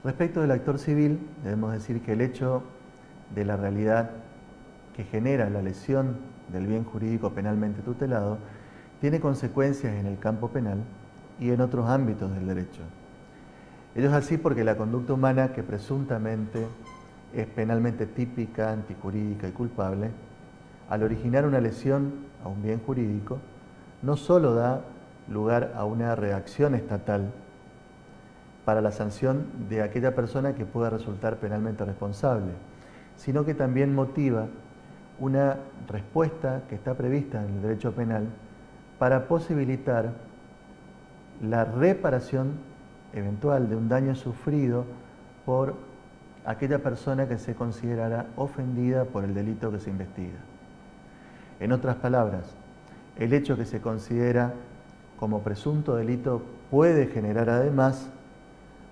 Respecto del actor civil, debemos decir que el hecho de la realidad que genera la lesión del bien jurídico penalmente tutelado tiene consecuencias en el campo penal y en otros ámbitos del derecho. Ello es así porque la conducta humana, que presuntamente es penalmente típica, antijurídica y culpable, al originar una lesión a un bien jurídico, no solo da lugar a una reacción estatal para la sanción de aquella persona que pueda resultar penalmente responsable, sino que también motiva una respuesta que está prevista en el derecho penal para posibilitar la reparación eventual de un daño sufrido por aquella persona que se considerará ofendida por el delito que se investiga. En otras palabras, el hecho que se considera como presunto delito puede generar además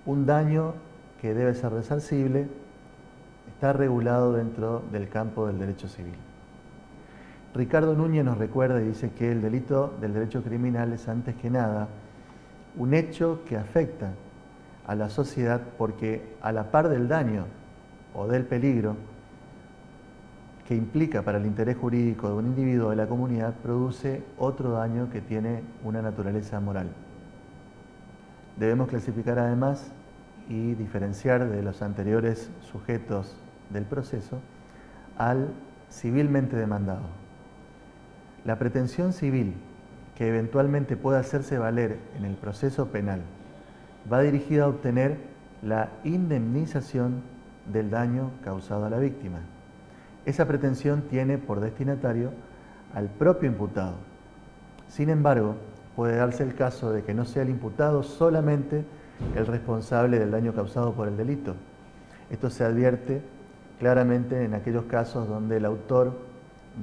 un daño que debe ser resarcible, está regulado dentro del campo del derecho civil. Ricardo Núñez nos recuerda y dice que el delito del derecho criminal es antes que nada un hecho que afecta a la sociedad porque a la par del daño o del peligro que implica para el interés jurídico de un individuo o de la comunidad, produce otro daño que tiene una naturaleza moral. Debemos clasificar además y diferenciar de los anteriores sujetos del proceso al civilmente demandado. La pretensión civil que eventualmente pueda hacerse valer en el proceso penal va dirigida a obtener la indemnización del daño causado a la víctima. Esa pretensión tiene por destinatario al propio imputado. Sin embargo, puede darse el caso de que no sea el imputado solamente el responsable del daño causado por el delito. Esto se advierte claramente en aquellos casos donde el autor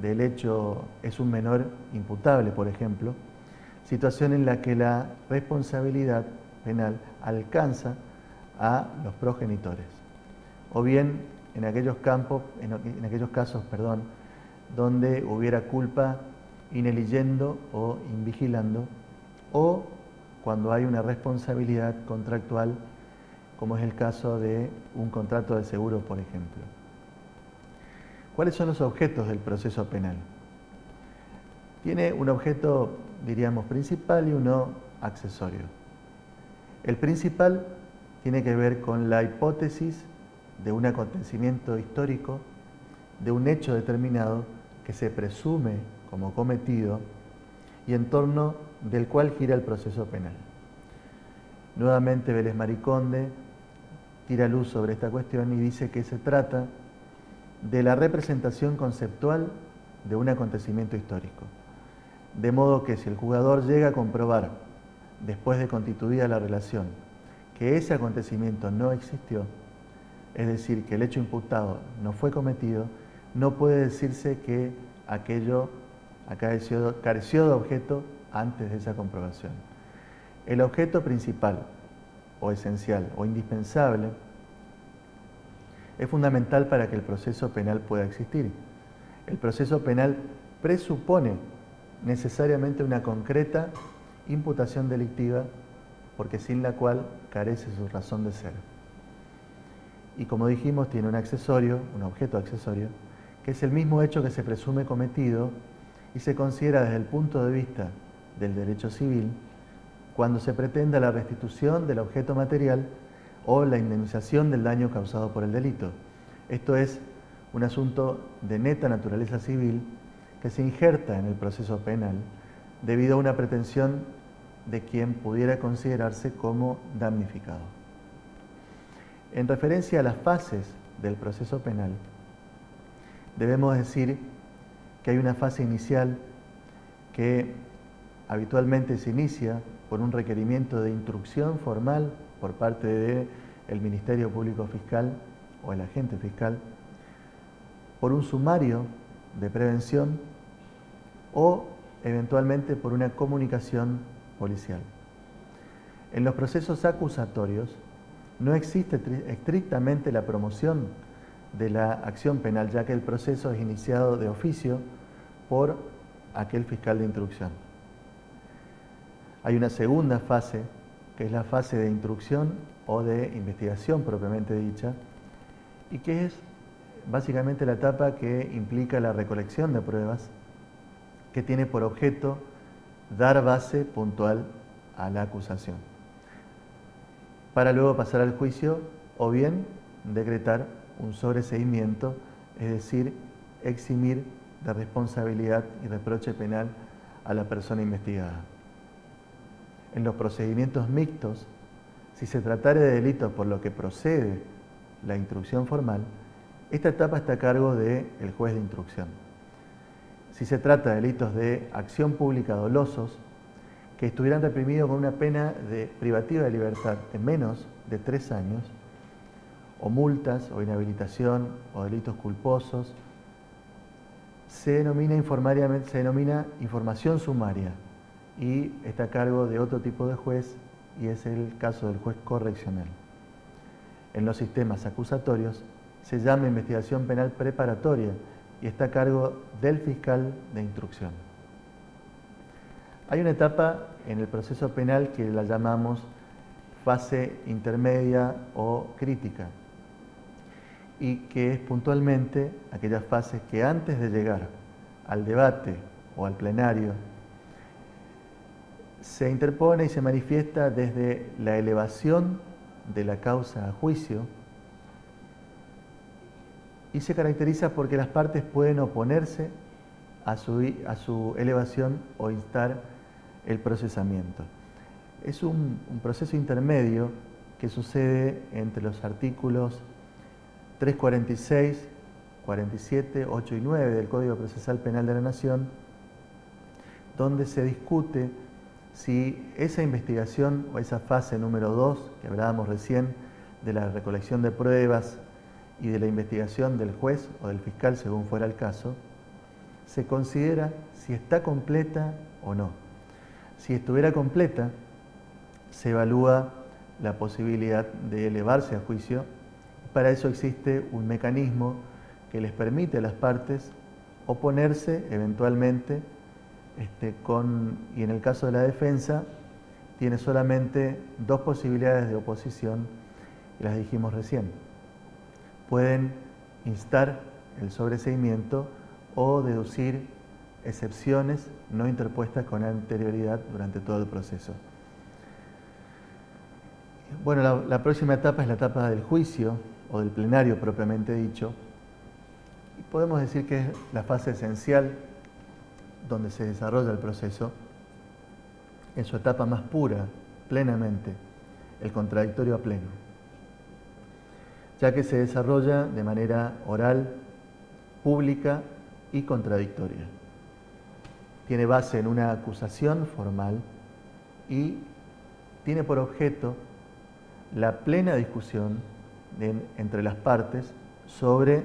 del hecho es un menor imputable, por ejemplo, situación en la que la responsabilidad penal alcanza a los progenitores. O bien en aquellos casos, donde hubiera culpa in eligendo o in vigilando, o cuando hay una responsabilidad contractual, como es el caso de un contrato de seguro, por ejemplo. ¿Cuáles son los objetos del proceso penal? Tiene un objeto, diríamos, principal y uno accesorio. El principal tiene que ver con la hipótesis de un acontecimiento histórico, de un hecho determinado que se presume como cometido y en torno del cual gira el proceso penal. Nuevamente Vélez Mariconde tira luz sobre esta cuestión y dice que se trata de la representación conceptual de un acontecimiento histórico. De modo que si el jugador llega a comprobar, después de constituida la relación, que ese acontecimiento no existió, es decir, que el hecho imputado no fue cometido, no puede decirse que aquello careció de objeto antes de esa comprobación. El objeto principal, o esencial, o indispensable, es fundamental para que el proceso penal pueda existir. El proceso penal presupone necesariamente una concreta imputación delictiva, porque sin la cual carece su razón de ser. Y como dijimos, tiene un accesorio, un objeto accesorio, que es el mismo hecho que se presume cometido y se considera desde el punto de vista del derecho civil cuando se pretenda la restitución del objeto material o la indemnización del daño causado por el delito. Esto es un asunto de neta naturaleza civil que se injerta en el proceso penal debido a una pretensión de quien pudiera considerarse como damnificado. En referencia a las fases del proceso penal, debemos decir que hay una fase inicial que habitualmente se inicia por un requerimiento de instrucción formal por parte del Ministerio Público Fiscal o el agente fiscal, por un sumario de prevención o eventualmente por una comunicación policial. En los procesos acusatorios no existe estrictamente la promoción de la acción penal, ya que el proceso es iniciado de oficio por aquel fiscal de instrucción. Hay una segunda fase que es la fase de instrucción o de investigación propiamente dicha, y que es básicamente la etapa que implica la recolección de pruebas, que tiene por objeto dar base puntual a la acusación, para luego pasar al juicio o bien decretar un sobreseimiento, es decir, eximir de responsabilidad y reproche penal a la persona investigada. En los procedimientos mixtos, si se tratare de delitos por lo que procede la instrucción formal, esta etapa está a cargo del juez de instrucción. Si se trata de delitos de acción pública dolosos, que estuvieran reprimidos con una pena privativa de libertad de menos de 3 años, o multas, o inhabilitación, o delitos culposos, se denomina información sumaria y está a cargo de otro tipo de juez, y es el caso del juez correccional. En los sistemas acusatorios se llama investigación penal preparatoria y está a cargo del fiscal de instrucción. Hay una etapa en el proceso penal que la llamamos fase intermedia o crítica, y que es puntualmente aquellas fases que antes de llegar al debate o al plenario se interpone y se manifiesta desde la elevación de la causa a juicio, y se caracteriza porque las partes pueden oponerse a su elevación o instar el procesamiento. Es un proceso intermedio que sucede entre los artículos 346, 47, 8 y 9 del Código Procesal Penal de la Nación, donde se discute si esa investigación o esa fase número 2, que hablábamos recién, de la recolección de pruebas y de la investigación del juez o del fiscal, según fuera el caso, se considera si está completa o no. Si estuviera completa, se evalúa la posibilidad de elevarse a juicio. Para eso existe un mecanismo que les permite a las partes oponerse eventualmente, y en el caso de la defensa tiene solamente 2 posibilidades de oposición, y las dijimos recién. Pueden instar el sobreseimiento o deducir excepciones no interpuestas con anterioridad durante todo el proceso. Bueno, la próxima etapa es la etapa del juicio o del plenario propiamente dicho. Y podemos decir que es la fase esencial donde se desarrolla el proceso en su etapa más pura, plenamente, el contradictorio a pleno, ya que se desarrolla de manera oral, pública y contradictoria. Tiene base en una acusación formal y tiene por objeto la plena discusión entre las partes sobre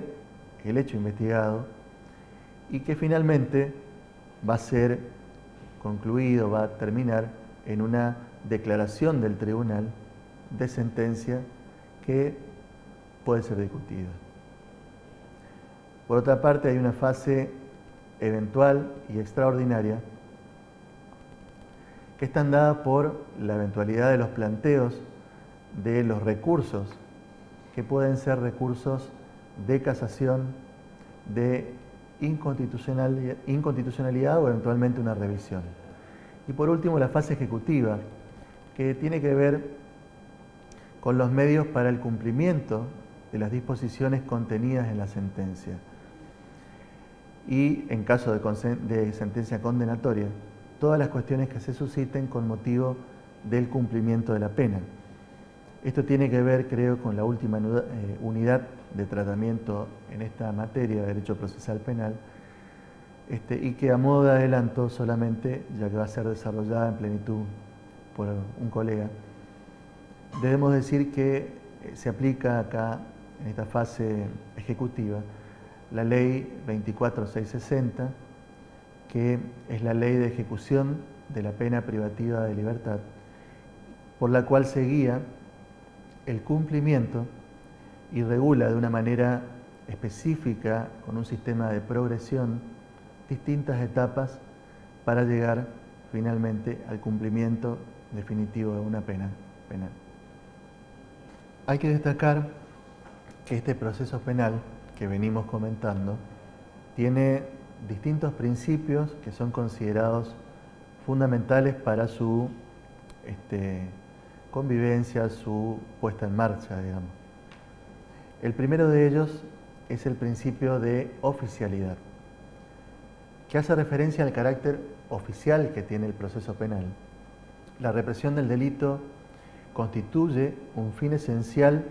el hecho investigado, y que finalmente va a ser concluido, va a terminar en una declaración del tribunal de sentencia que puede ser discutida. Por otra parte, hay una fase eventual y extraordinaria que están dadas por la eventualidad de los planteos de los recursos, que pueden ser recursos de casación, de inconstitucionalidad o eventualmente una revisión. Y por último, la fase ejecutiva, que tiene que ver con los medios para el cumplimiento de las disposiciones contenidas en la sentencia. Y en caso de sentencia condenatoria, todas las cuestiones que se susciten con motivo del cumplimiento de la pena. Esto tiene que ver, creo, con la última unidad de tratamiento en esta materia de derecho procesal penal, y que a modo de adelanto solamente, ya que va a ser desarrollada en plenitud por un colega, debemos decir que se aplica acá, en esta fase ejecutiva, la ley 24660, que es la ley de ejecución de la pena privativa de libertad, por la cual se guía el cumplimiento y regula de una manera específica, con un sistema de progresión, distintas etapas para llegar finalmente al cumplimiento definitivo de una pena. penal. Hay que destacar que este proceso penal que venimos comentando tiene distintos principios que son considerados fundamentales para su convivencia, su puesta en marcha, digamos. El primero de ellos es el principio de oficialidad, que hace referencia al carácter oficial que tiene el proceso penal. La represión del delito constituye un fin esencial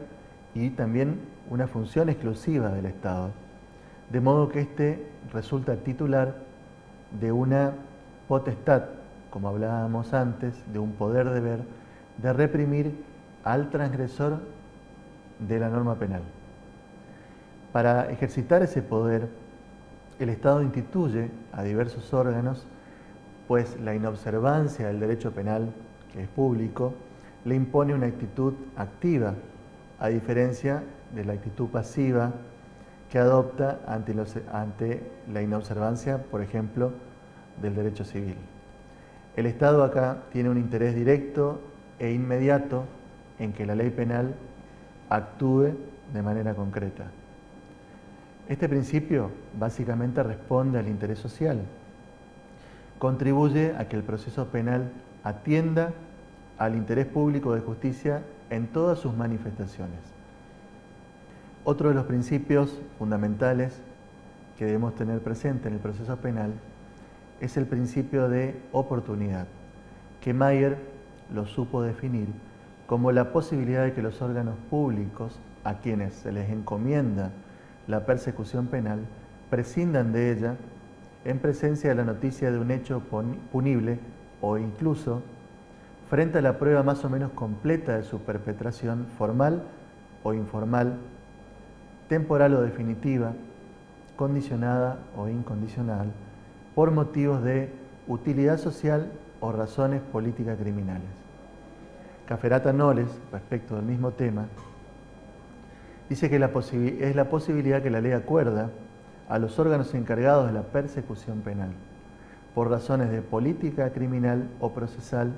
y también una función exclusiva del Estado, de modo que éste resulta titular de una potestad, como hablábamos antes, de un poder-deber de reprimir al transgresor de la norma penal. Para ejercitar ese poder, el Estado instituye a diversos órganos, pues la inobservancia del derecho penal, que es público, le impone una actitud activa, a diferencia de la actitud pasiva que adopta ante la inobservancia, por ejemplo, del derecho civil. El Estado acá tiene un interés directo e inmediato en que la ley penal actúe de manera concreta. Este principio básicamente responde al interés social. Contribuye a que el proceso penal atienda al interés público de justicia en todas sus manifestaciones. Otro de los principios fundamentales que debemos tener presente en el proceso penal es el principio de oportunidad, que Mayer lo supo definir como la posibilidad de que los órganos públicos a quienes se les encomienda la persecución penal prescindan de ella en presencia de la noticia de un hecho punible o incluso frente a la prueba más o menos completa de su perpetración formal o informal, temporal o definitiva, condicionada o incondicional, por motivos de utilidad social o razones políticas criminales. Cafferata Knowles, respecto del mismo tema, dice que es la posibilidad que la ley acuerda a los órganos encargados de la persecución penal, por razones de política criminal o procesal,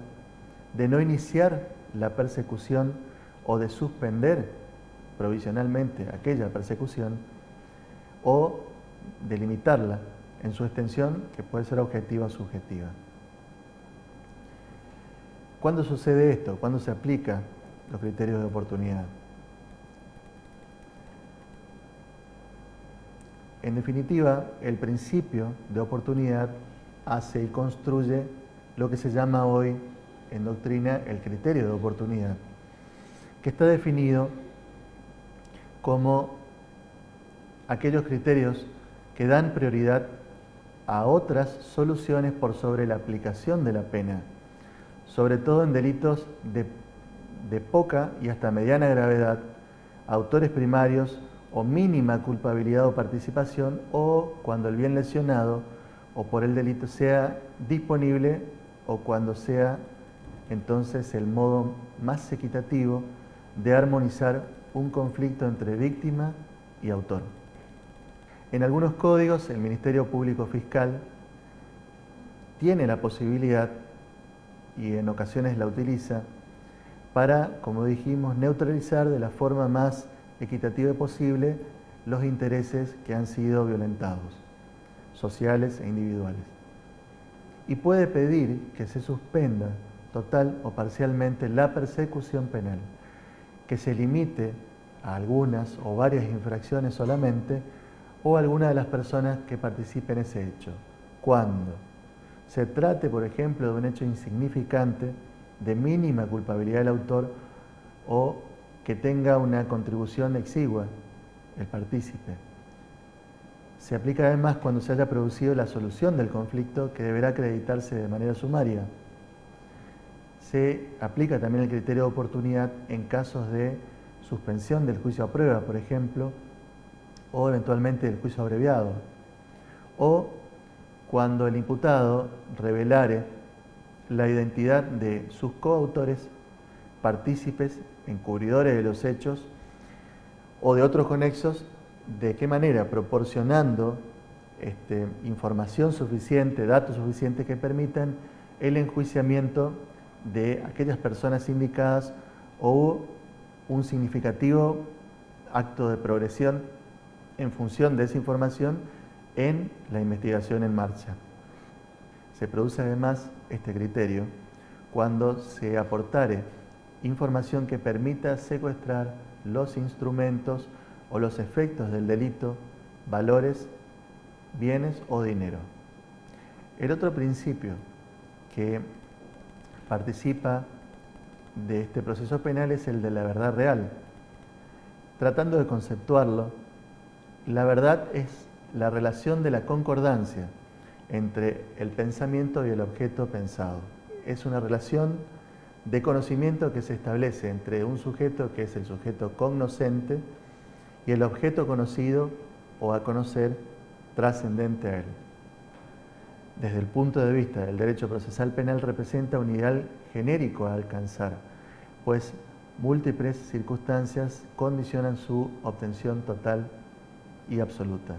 de no iniciar la persecución o de suspender provisionalmente aquella persecución o de limitarla en su extensión, que puede ser objetiva o subjetiva. ¿Cuándo sucede esto? ¿Cuándo se aplican los criterios de oportunidad? En definitiva, el principio de oportunidad hace y construye lo que se llama hoy en doctrina el criterio de oportunidad, que está definido como aquellos criterios que dan prioridad a otras soluciones por sobre la aplicación de la pena, sobre todo en delitos de poca y hasta mediana gravedad, autores primarios o mínima culpabilidad o participación, o cuando el bien lesionado o por el delito sea disponible o cuando sea entonces el modo más equitativo de armonizar un conflicto entre víctima y autor. En algunos códigos el Ministerio Público Fiscal tiene la posibilidad, y en ocasiones la utiliza, para, como dijimos, neutralizar de la forma más equitativa posible los intereses que han sido violentados, sociales e individuales. Y puede pedir que se suspenda total o parcialmente la persecución penal, que se limite a algunas o varias infracciones solamente o a alguna de las personas que participen en ese hecho. Cuando se trate, por ejemplo, de un hecho insignificante, de mínima culpabilidad del autor o que tenga una contribución exigua el partícipe. Se aplica además cuando se haya producido la solución del conflicto, que deberá acreditarse de manera sumaria. Se aplica también el criterio de oportunidad en casos de suspensión del juicio a prueba, por ejemplo, o eventualmente del juicio abreviado, o cuando el imputado revelare la identidad de sus coautores, partícipes, encubridores de los hechos o de otros conexos. ¿De qué manera? Proporcionando información suficiente, datos suficientes que permitan el enjuiciamiento de aquellas personas indicadas o hubo un significativo acto de progresión en función de esa información en la investigación en marcha. Se produce además este criterio cuando se aportare información que permita secuestrar los instrumentos o los efectos del delito, valores, bienes o dinero. El otro principio que participa de este proceso penal es el de la verdad real. Tratando de conceptuarlo, la verdad es la relación de la concordancia entre el pensamiento y el objeto pensado. Es una relación de conocimiento que se establece entre un sujeto, que es el sujeto cognoscente, y el objeto conocido o a conocer trascendente a él. Desde el punto de vista del derecho procesal penal representa un ideal genérico a alcanzar, pues múltiples circunstancias condicionan su obtención total y absoluta.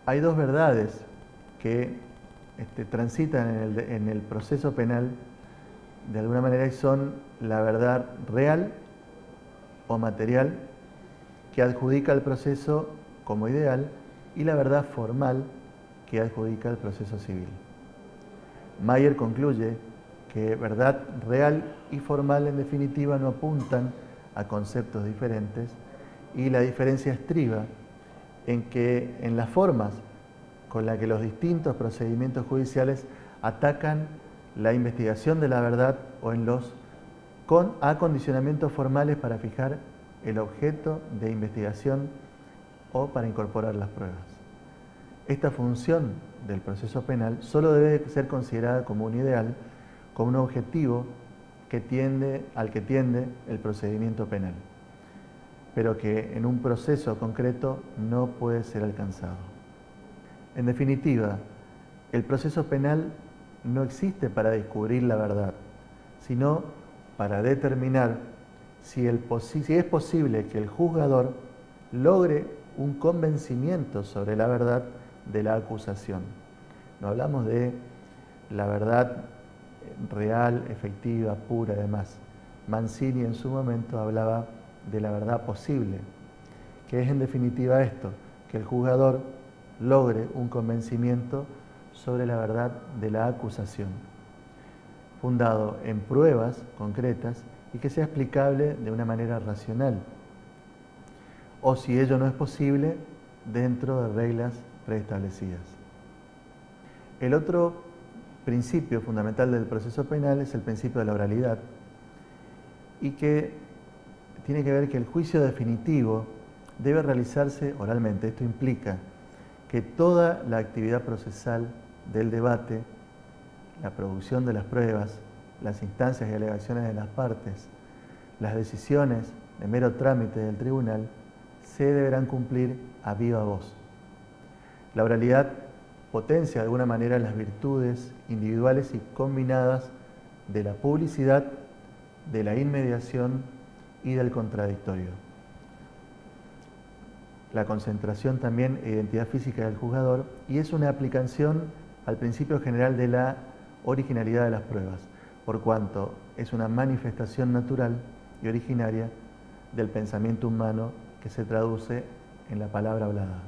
Hay dos verdades que transitan en el proceso penal de alguna manera y son la verdad real o material que adjudica el proceso como ideal y la verdad formal que adjudica el proceso civil. Mayer concluye que verdad real y formal en definitiva no apuntan a conceptos diferentes y la diferencia estriba en las formas con las que los distintos procedimientos judiciales atacan la investigación de la verdad o en los acondicionamientos formales para fijar el objeto de investigación o para incorporar las pruebas. Esta función del proceso penal solo debe ser considerada como un ideal, como un objetivo al que tiende el procedimiento penal, pero que en un proceso concreto no puede ser alcanzado. En definitiva, el proceso penal no existe para descubrir la verdad, sino para determinar si es posible que el juzgador logre un convencimiento sobre la verdad de la acusación. No hablamos de la verdad real, efectiva, pura, además. Mancini en su momento hablaba de la verdad posible, que es en definitiva esto, que el juzgador logre un convencimiento sobre la verdad de la acusación, fundado en pruebas concretas y que sea explicable de una manera racional, o si ello no es posible, dentro de reglas preestablecidas. El otro principio fundamental del proceso penal es el principio de la oralidad y que tiene que ver que el juicio definitivo debe realizarse oralmente. Esto implica que toda la actividad procesal del debate, la producción de las pruebas, las instancias y alegaciones de las partes, las decisiones de mero trámite del tribunal, se deberán cumplir a viva voz. La oralidad potencia de alguna manera las virtudes individuales y combinadas de la publicidad, de la inmediación y del contradictorio. La concentración también e identidad física del juzgador y es una aplicación al principio general de la originalidad de las pruebas, por cuanto es una manifestación natural y originaria del pensamiento humano que se traduce en la palabra hablada.